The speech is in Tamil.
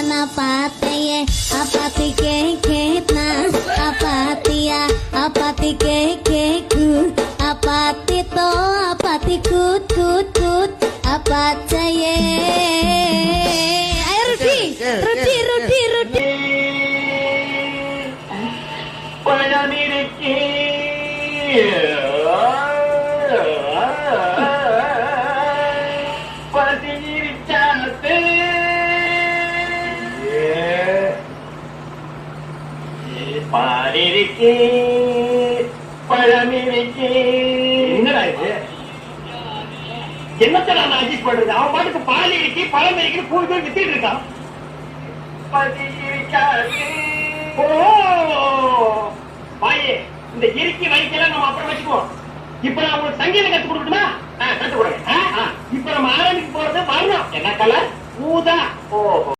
நான் பார்த்தையே அப்பாத்தி கேட்னா அப்பாத்தியா அப்பாத்தி கேக்கு அப்பாத்தி தோ அப்பாத்தி கூத் கூத் கூத் அப்பாத்தையே ரொட்டி ரொட்டி ரொட்டி ரொட்டி பழமிருக்கே பதினிருச்சாத்து பாலிருக்கே பழமிருக்கே. என்னடா இது? என்னத்தை நான் அட்ஜஸ்ட் பண்றது? அவன் பாட்டுக்கு பால் இருக்கு பழம் இருக்கு பூ பேர் வித்திட்டு இருக்கான். வாயே இந்த இறுக்கி வலிக்கெல்லாம் நம்ம அப்புறம் வச்சுக்குவோம். இப்ப நான் உங்களுக்கு சங்கீதம் கத்து கொடுக்கணுமா? கத்து கொடுங்க. இப்ப நம்ம ஆரம்பிக்க போறது வரணும். என்ன கலர்? ஊதா. ஓஹோ.